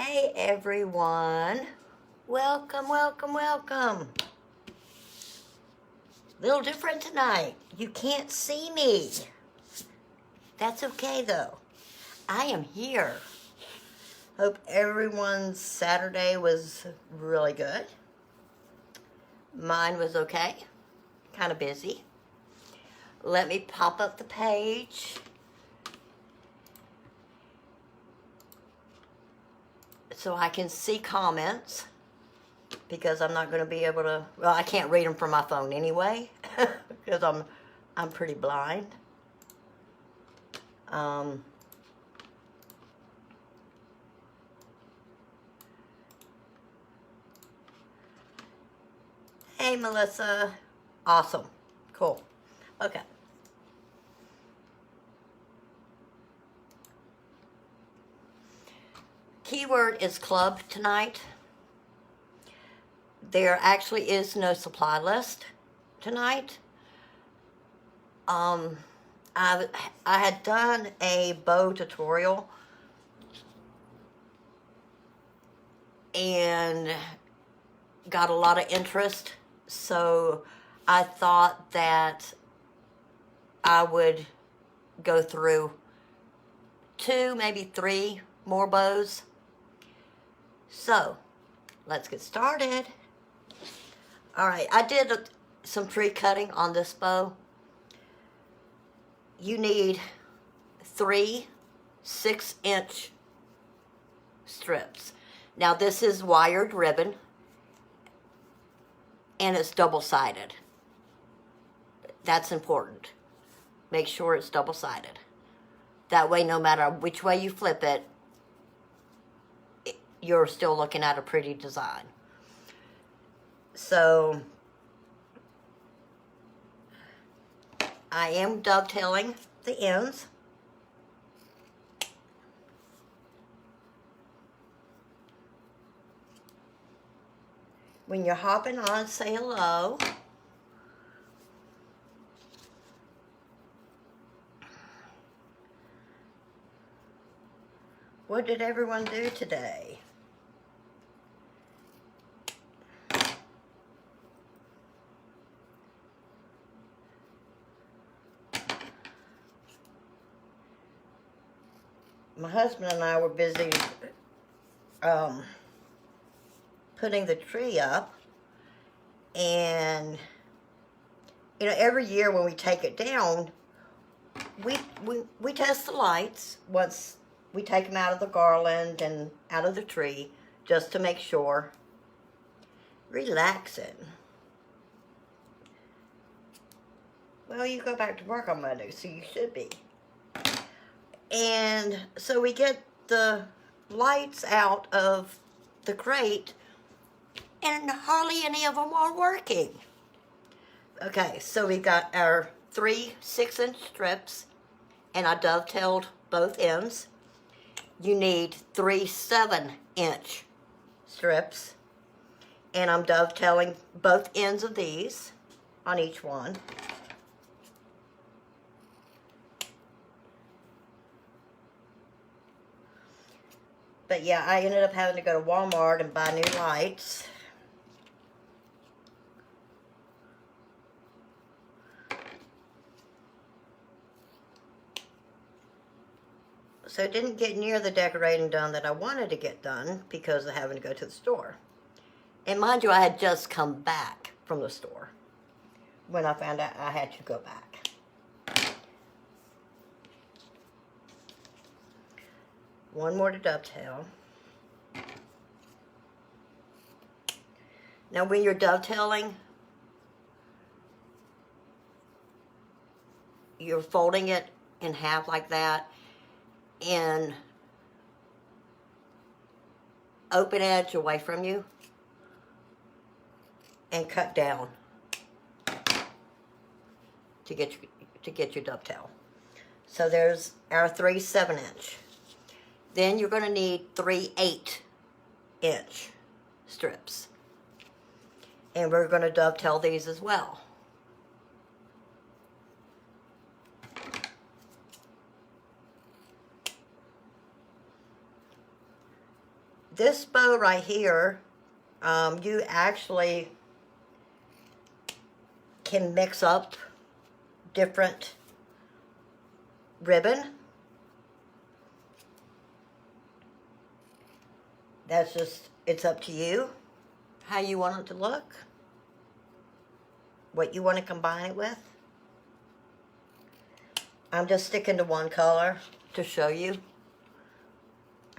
Hey everyone, welcome, welcome, welcome. Little different tonight. You can't see me. That's okay though. I am here. Hope everyone's Saturday was really good. Mine was okay. Kind of busy. Let me pop up the page. So I can see comments, because I'm not going to be able to, well, I can't read them from my phone anyway, because I'm pretty blind. Hey, Melissa. Awesome. Cool. Okay. Keyword is club tonight. There actually is no supply list tonight. I had done a bow tutorial and got a lot of interest, so I thought that I would go through 2, maybe 3 more bows. So let's get started. All right, I did some pre-cutting on this bow. You need 3 6-inch strips. Now this is wired ribbon and it's double-sided. That's important. Make sure it's double-sided. That way, no matter which way you flip it, you're still looking at a pretty design. So I am dovetailing the ends. When you're hopping on, say hello. What did everyone do today? My husband and I were busy putting the tree up, and you know, every year when we take it down, we test the lights once we take them out of the garland and out of the tree, just to make sure. Relaxing. Well, you go back to work on Monday, so you should be. And so we get the lights out of the crate, and hardly any of them are working. Okay, so we got our 3 6-inch strips, and I dovetailed both ends. You need 3 7-inch strips, and I'm dovetailing both ends of these on each one. But yeah, I ended up having to go to Walmart and buy new lights. So it didn't get near the decorating done that I wanted to get done because of having to go to the store. And mind you, I had just come back from the store when I found out I had to go back. One more to dovetail. Now when you're dovetailing, you're folding it in half like that, and open edge away from you, and cut down to get your dovetail. So there's our 3 7-inch. Then you're going to need 3 8-inch strips, and we're going to dovetail these as well. this bow right here, you actually can mix up different ribbon. That's just, it's up to you how you want it to look, what you want to combine it with. I'm just sticking to one color to show you.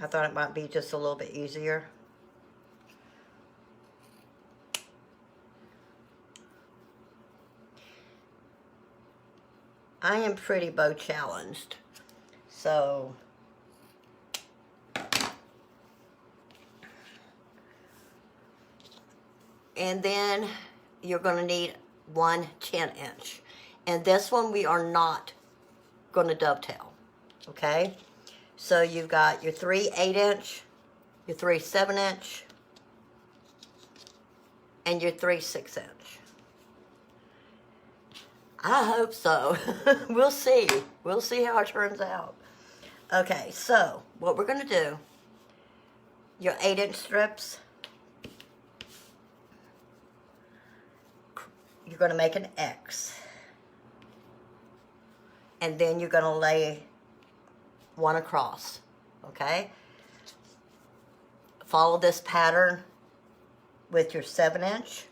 I thought it might be just a little bit easier. I am pretty bow challenged, so and then you're going to need one 10-inch, and this one we are not going to dovetail. Okay, so you've got your 3 8-inch, your 3 7-inch, and your 3 6-inch. I hope so. We'll see. We'll see how it turns out. Okay, so what we're going to do, your 8-inch strips, you're going to make an X. And then you're going to lay one across. Okay? Follow this pattern with your 7-inch.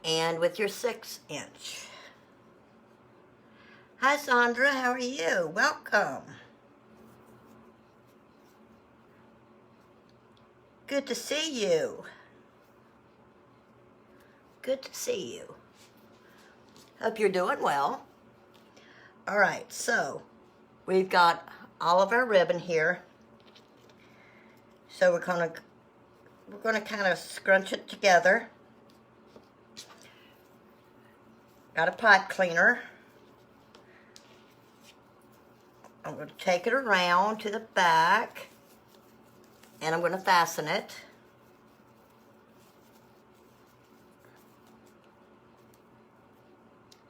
And with your 6-inch. Hi Sandra, how are you? Welcome. Good to see you. Good to see you. Hope you're doing well. All right, so we've got all of our ribbon here. So we're gonna kind of scrunch it together. Got a pipe cleaner. I'm going to take it around to the back and I'm going to fasten it.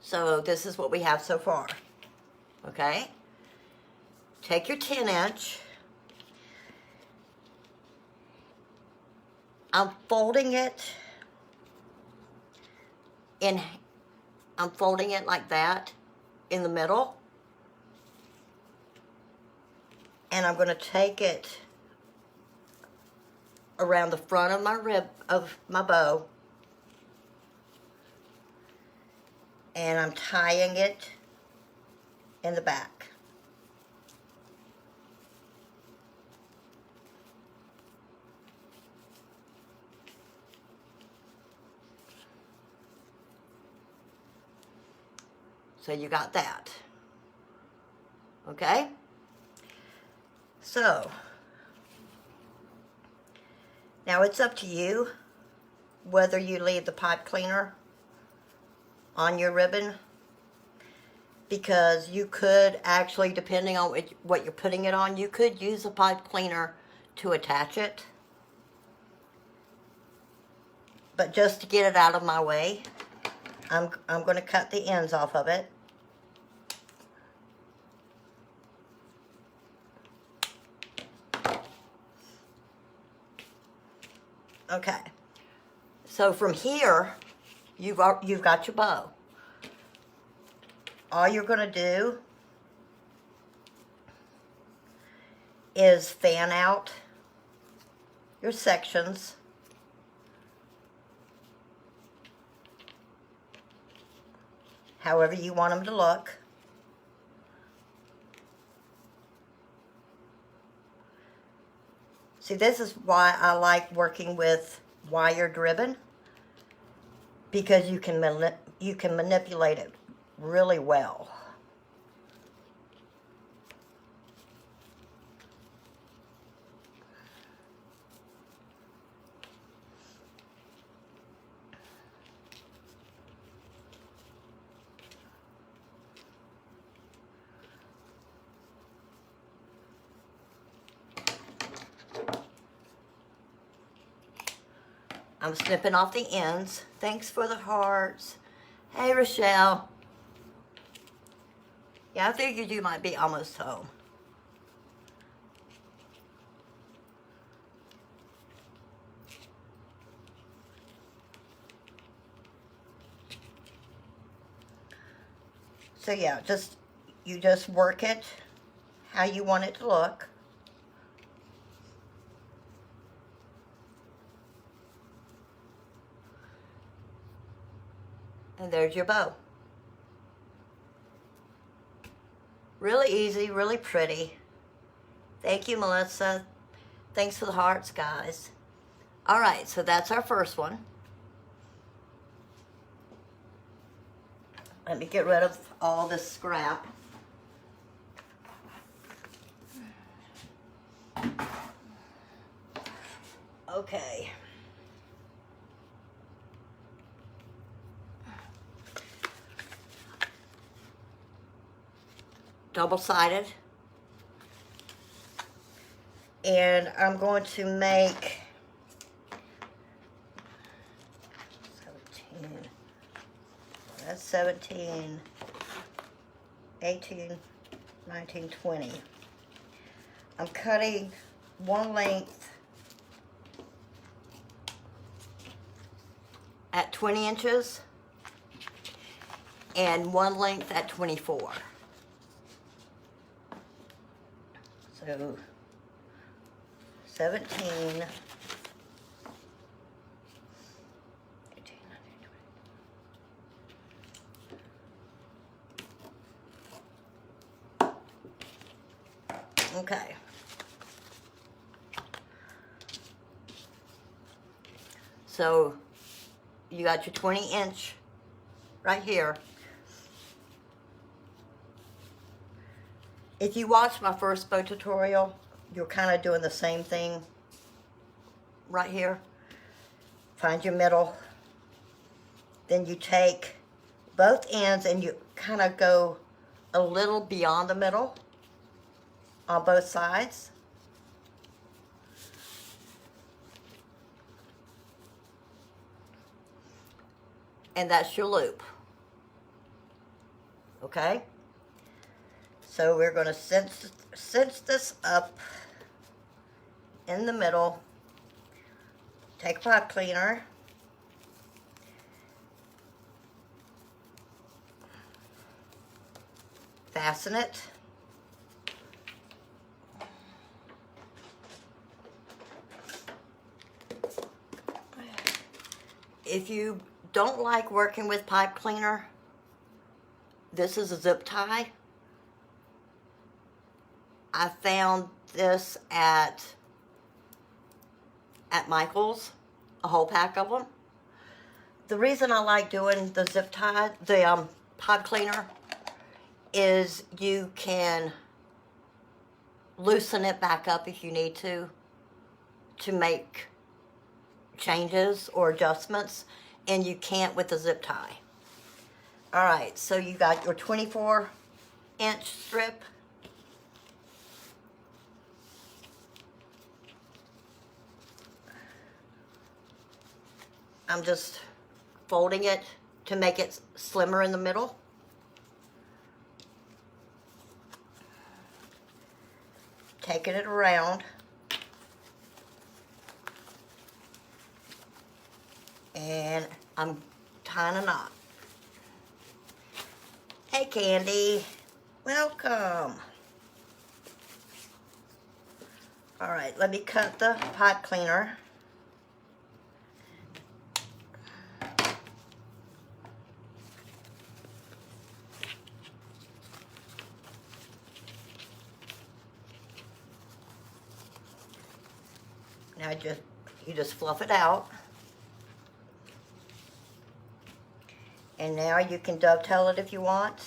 So this is what we have so far. Okay? Take your 10-inch. I'm folding it like that in the middle. And I'm going to take it around the front of my bow. And I'm tying it in the back. So you got that. Okay? So, now it's up to you whether you leave the pipe cleaner on your ribbon, because you could actually, depending on what you're putting it on, you could use a pipe cleaner to attach it. But just to get it out of my way, I'm going to cut the ends off of it. Okay, so from here, you've got your bow. All you're going to do is fan out your sections. However you want them to look. See, this is why I like working with wired ribbon, because you can manipulate it really well. I'm snipping off the ends. Thanks for the hearts. Hey, Rochelle. Yeah, I figured you might be almost home. So yeah, you just work it how you want it to look. And there's your bow. Really easy, really pretty. Thank you, Melissa. Thanks for the hearts, guys. All right, so that's our first one. Let me get rid of all this scrap. Okay. Double-sided. And I'm going to make 17. That's 17, 18, 19, 20. I'm cutting one length at 20 inches and one length at 24. So 17, 18, 19, 20. Okay. So you got your 20-inch right here. If you watched my first bow tutorial, you're kind of doing the same thing right here. Find your middle. Then you take both ends and you kind of go a little beyond the middle on both sides. And that's your loop. Okay? So we're going to cinch this up in the middle. Take a pipe cleaner. Fasten it. If you don't like working with pipe cleaner, this is a zip tie. I found this at Michael's, a whole pack of them. The reason I like doing the zip tie, the pipe cleaner, is you can loosen it back up if you need to make changes or adjustments, and you can't with the zip tie. All right, so you got your 24-inch strip. I'm just folding it to make it slimmer in the middle. Taking it around. And I'm tying a knot. Hey, Candy. Welcome. All right, let me cut the pipe cleaner. Now you just fluff it out. And now you can dovetail it if you want.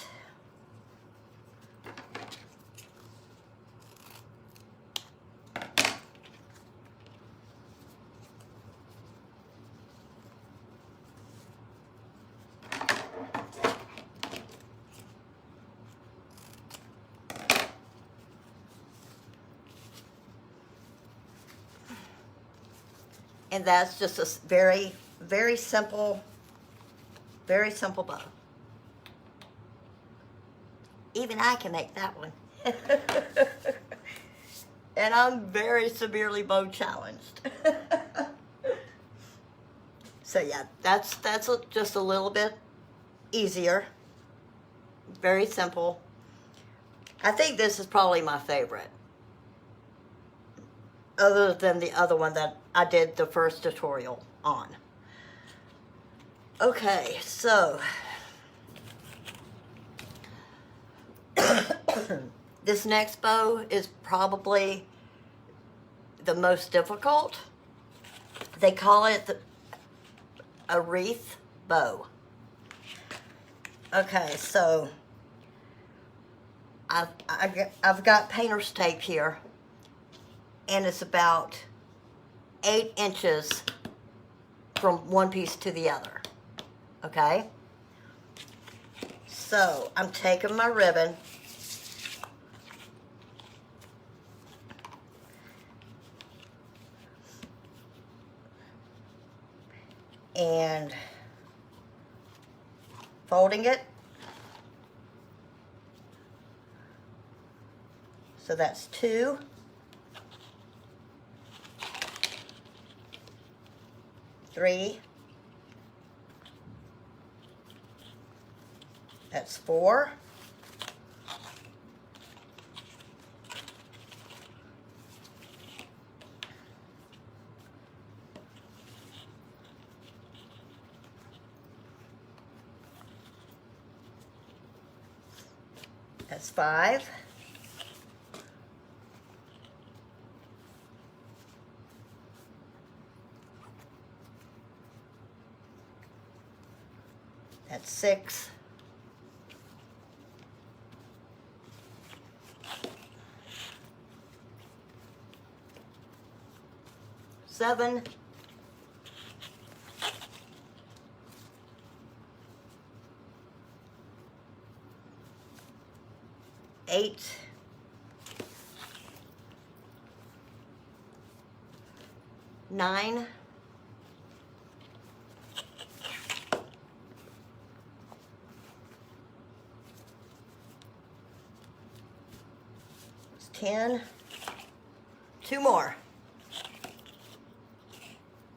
And that's just a very, very simple bow. even I can make that one. And I'm very severely bone challenged. So yeah, that's just a little bit easier. Very simple. I think this is probably my favorite, other than the other one that I did the first tutorial on. Okay, so this next bow is probably the most difficult. They call it a wreath bow. Okay, so I've got painter's tape here, and it's about 8 inches from one piece to the other. Okay, so I'm taking my ribbon and folding it. So that's 2. 3. That's 4. That's 5. That's 6. 7. 8. 9. 10. 2 more.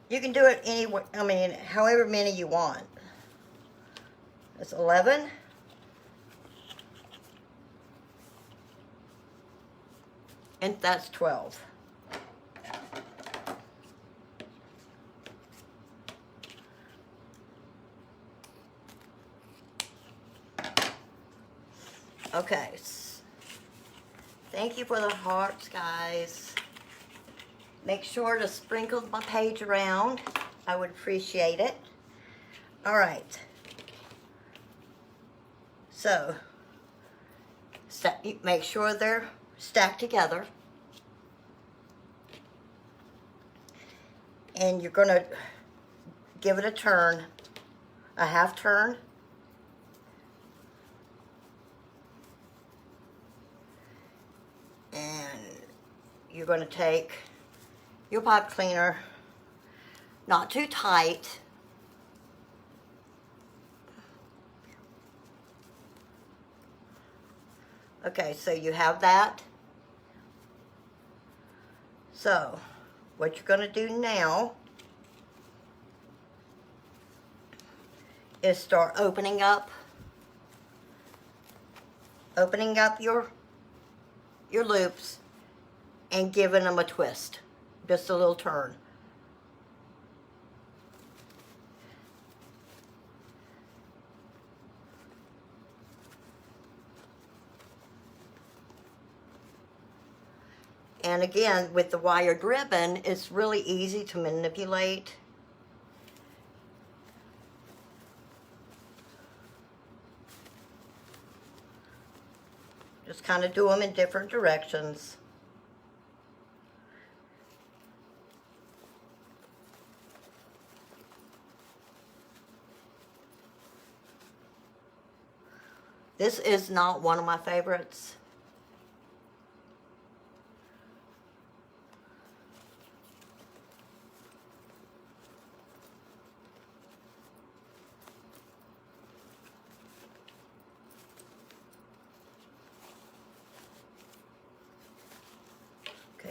You can do it anywhere, I mean, however many you want. That's 11. And that's 12. Okay. Thank you for the hearts, guys. Make sure to sprinkle my page around. I would appreciate it. All right. So, make sure they're stacked together. And you're going to give it a turn, a half turn. And you're going to take your pipe cleaner, not too tight. Okay, so you have that. So, what you're going to do now is start opening up your loops and giving them a twist. Just a little turn. And again, with the wired ribbon, it's really easy to manipulate. Just kind of do them in different directions. This is not one of my favorites.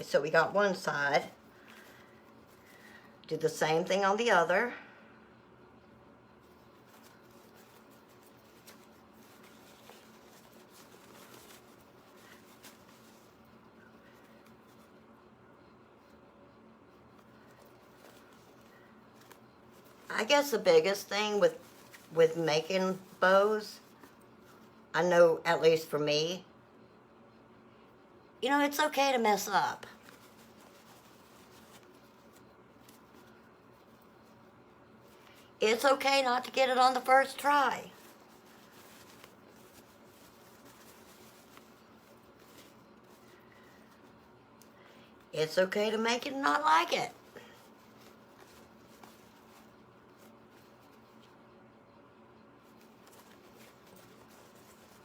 Okay, so we got one side. Do the same thing on the other. I guess the biggest thing with making bows, I know at least for me, you know, it's okay to mess up. It's okay not to get it on the first try. It's okay to make it and not like it.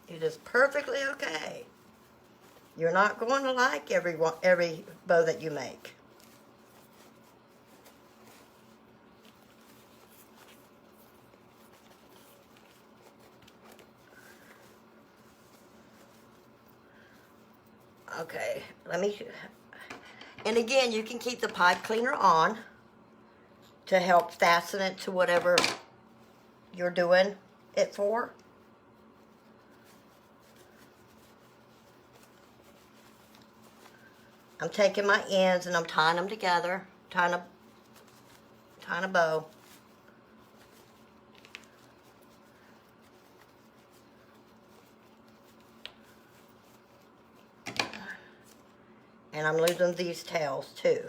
It is perfectly okay. You're not going to like every bow that you make. Okay, and again, you can keep the pipe cleaner on to help fasten it to whatever you're doing it for. I'm taking my ends and I'm tying them together, tying a bow. And I'm losing these tails too.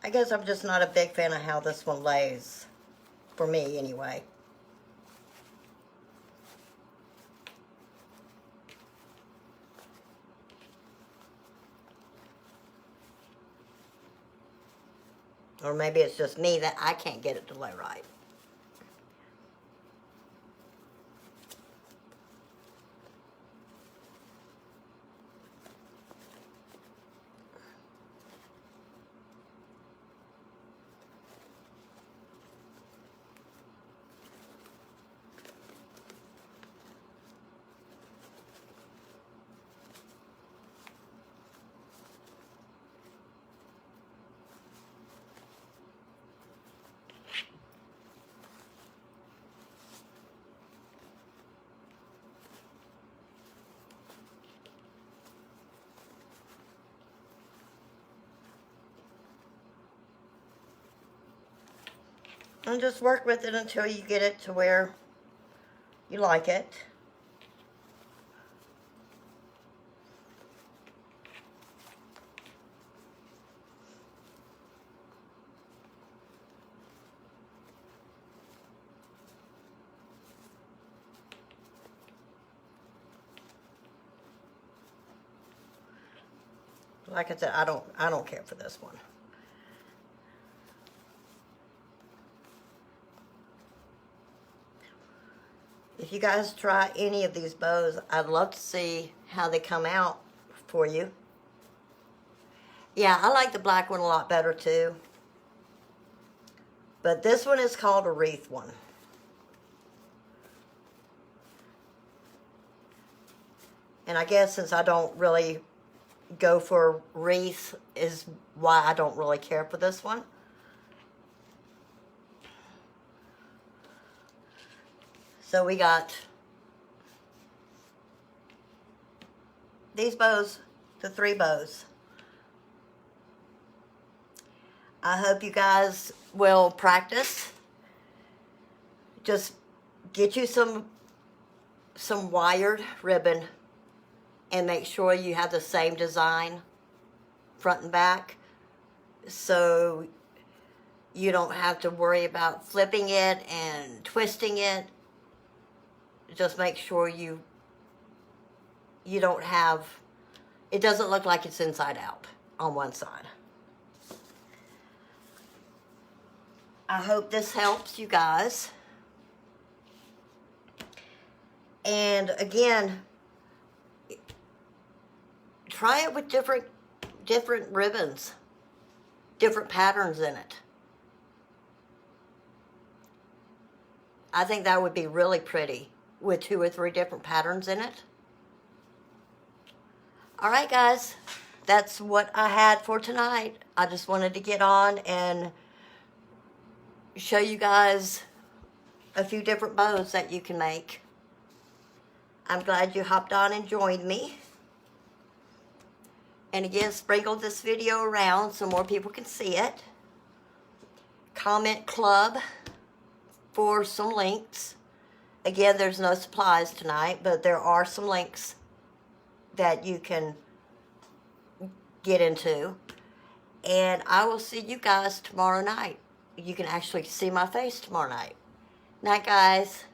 I guess I'm just not a big fan of how this one lays, for me anyway. Or maybe it's just me that I can't get it to lay right. And just work with it until you get it to where you like it. Like I said, I don't care for this one. If you guys try any of these bows, I'd love to see how they come out for you. Yeah, I like the black one a lot better too. But this one is called a wreath one. And I guess since I don't really go for wreath is why I don't really care for this one. So we got these bows, the 3 bows. I hope you guys will practice. Just get you some wired ribbon and make sure you have the same design front and back so you don't have to worry about flipping it and twisting it. Just make sure you don't have, it doesn't look like it's inside out on one side. I hope this helps you guys. And again, try it with different ribbons, different patterns in it. I think that would be really pretty with 2 or 3 different patterns in it. All right, guys, that's what I had for tonight. I just wanted to get on and show you guys a few different bows that you can make. I'm glad you hopped on and joined me. And again, sprinkle this video around so more people can see it. Comment club for some links. Again, there's no supplies tonight, but there are some links that you can get into. And I will see you guys tomorrow night. You can actually see my face tomorrow night. Night, guys.